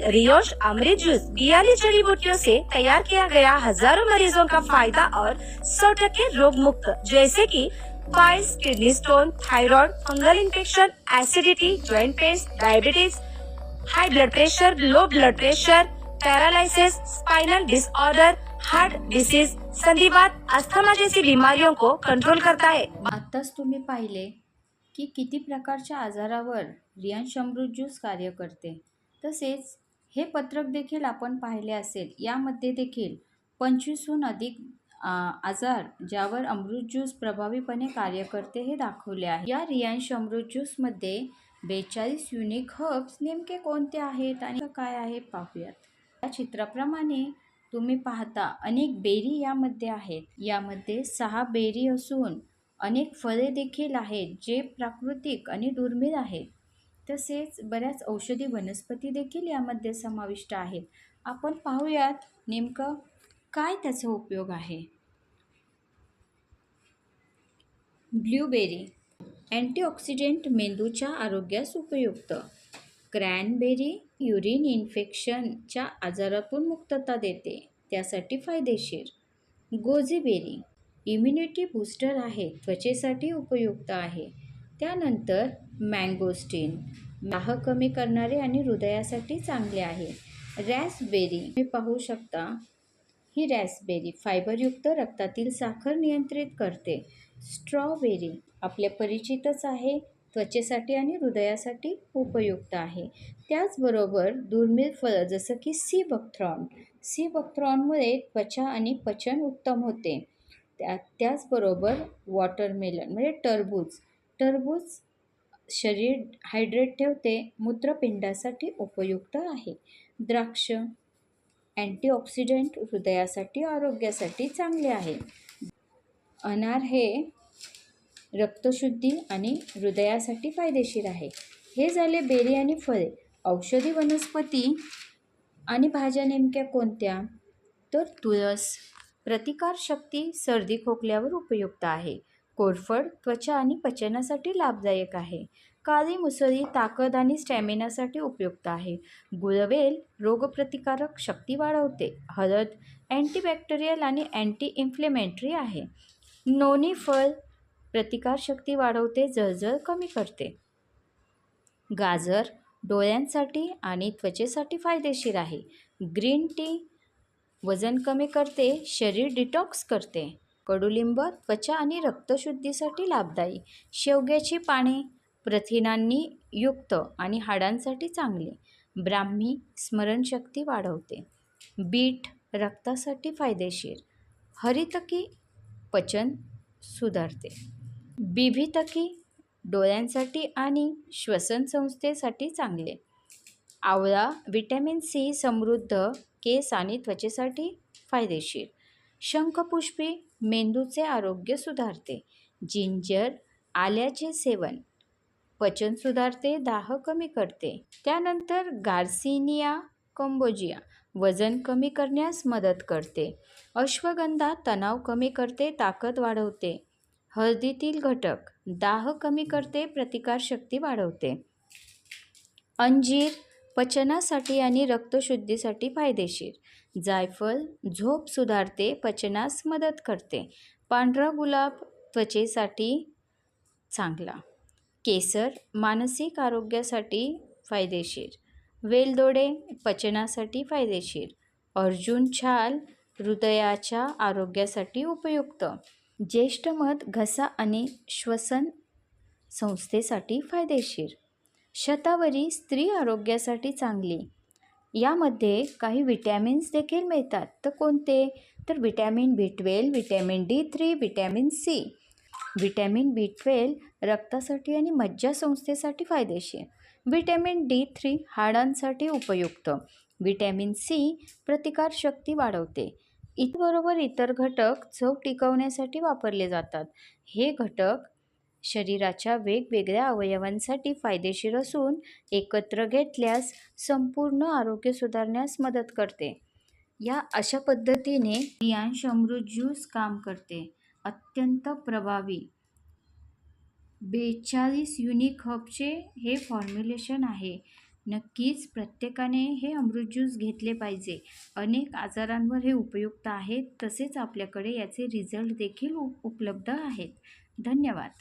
रियोश अमृत juice 42 जड़ी बूटियों से तैयार किया गया, हजारों मरीजों का फायदा और 100% रोग मुक्त, जैसे कि piles, kidney stone, thyroid, fungal infection, acidity, joint pain, diabetes, high blood pressure, low blood pressure, paralysis, spinal disorder, heart disease, संधिवात, अस्थमा जैसी बीमारियों को कंट्रोल करता है। आत्ताच तुम्ही पाहिले की किती प्रकारच्या आजारावर रियांश अमृत ज्यूस कार्य करते. तसेच हे पत्रक देखील आपण पाहिले असेल. यामध्ये देखील 25हून अधिक आजार ज्यावर अमृत ज्यूस प्रभावीपणे कार्य करते हे दाखवले आहे. या रियांश अमृत ज्यूसमध्ये 42 युनिक हर्ब्स नेमके कोणते आहेत आणि काय आहे पाहूयात. या चित्राप्रमाणे तुम्ही पाहता अनेक बेरी यामध्ये आहेत. यामध्ये 6 बेरी असून अनेक फळे देखील आहेत जे प्राकृतिक आणि दुर्मिळ आहेत. तसेच बऱ्याच औषधी वनस्पती देखील यामध्ये समाविष्ट आहेत. आपण पाहूयात नेमकं काय त्याचा उपयोग आहे. ब्लूबेरी अँटीऑक्सिडेंट, मेंदूच्या आरोग्यास उपयुक्त. क्रॅनबेरी युरिन इन्फेक्शनच्या आजारातून मुक्तता देते, त्यासाठी फायदेशीर. गोजीबेरी इम्युनिटी बूस्टर आहे, त्वचेसाठी उपयुक्त आहे. त्यानंतर मँगोस्टीन दाह कमी करणारे आणि हृदयासाठी चांगले आहे. रॅस्पबेरी तुम्ही पाहू शकता, ही रॅस्पबेरी फायबरयुक्त रक्तातील साखर नियंत्रित करते. स्ट्रॉबेरी आपल्या परिचितच आहे, त्वचेसाठी आणि हृदयासाठी उपयुक्त आहे. त्याचबरोबर दुर्मिळ फळं जसं की सी बकथ्रॉनमुळे त्वचा आणि पचन उत्तम होते. त्याचबरोबर वॉटरमेलन म्हणजे टरबूज शरीर हायड्रेट ठेवते, मूत्रपिंडासाठी उपयुक्त आहे. द्राक्ष अँटीऑक्सिडंट, हृदयासाठी आरोग्यासाठी चांगले आहे. अनार हे रक्तशुद्धी आणि हृदयासाठी फायदेशीर आहे. हे झाले बेरी आणि फळे. औषधी वनस्पती आणि भाज्या नेमक्या कोणत्या? तर तुळस प्रतिकारशक्ती, सर्दी खोकल्यावर उपयुक्त आहे. कोरफड त्वचा आणि पचनासाठी लाभदायक आहे. काळी मुसळी ताकद आणि स्टॅमिनासाठी उपयुक्त आहे. गुळवेल रोगप्रतिकारक शक्ती वाढवते. हळद अँटीबॅक्टेरियल आणि अँटी इन्फ्लेमेटरी आहे. नोनी फळ प्रतिकारशक्ती वाढवते, जळजळ कमी करते. गाजर डोळ्यांसाठी आणि त्वचेसाठी फायदेशीर आहे. ग्रीन टी वजन कमी करते, शरीर डिटॉक्स करते. कडुलिंब त्वचा आणि रक्तशुद्धीसाठी लाभदायी. शेवग्याची पाने प्रथिनांनी युक्त आणि हाडांसाठी चांगले. ब्राह्मी स्मरणशक्ती वाढवते. बीट रक्तासाठी फायदेशीर. हरितकी पचन सुधारते. बिभितकी डोळ्यांसाठी आणि श्वसन संस्थेसाठी चांगले. आवळा व्हिटॅमिन सी समृद्ध, केस आणि त्वचेसाठी फायदेशीर. शंखपुष्पी मेंदूचे आरोग्य सुधारते. जिंजर आल्याचे सेवन पचन सुधारते, दाह कमी करते. त्यानंतर गार्सिनिया कंबोजिया वजन कमी करण्यास मदत करते. अश्वगंधा तणाव कमी करते, ताकद वाढवते. हळदीतील घटक दाह कमी करते, प्रतिकारशक्ती वाढवते. अंजीर पचनासाठी आणि रक्तशुद्धीसाठी फायदेशीर. जायफळ झोप सुधारते, पचनास मदत करते. पांढरा गुलाब त्वचेसाठी चांगला. केसर मानसिक आरोग्यासाठी फायदेशीर. वेलदोडे पचनासाठी फायदेशीर. अर्जुन छाल हृदयाच्या आरोग्यासाठी उपयुक्त. ज्येष्ठमध घसा आणि श्वसन संस्थेसाठी फायदेशीर. शतावरी स्त्री आरोग्यासाठी चांगली. यामध्ये काही विटॅमिन्स देखील मिळतात. तर कोणते? तर vitamin B12, vitamin D3, vitamin C. Vitamin B12 रक्तासाठी आणि मज्जासंस्थेसाठी फायदेशीर. विटॅमिन D3 हाडांसाठी उपयुक्त. विटॅमिन सी प्रतिकारशक्ती वाढवते. बरोबर इतर घटक चव टिकवण्यासाठी वापरले जातात. हे घटक शरीराच्या वेगवेगळ्या अवयवांसाठी फायदेशीर असून एकत्र घेतल्यास संपूर्ण आरोग्य सुधारण्यास मदत करते. या अशा पद्धतीने रियांश अमृत ज्यूस काम करते. अत्यंत प्रभावी 42 युनिक हर्बचे हे फॉर्म्युलेशन आहे, नक्कीच प्रत्येकाने हे अमृत ज्यूस घेतले पाहिजे. अनेक आजारांवर हे उपयुक्त आहेत. तसेच आपल्याकडे याचे रिझल्ट देखील उपलब्ध आहेत. धन्यवाद.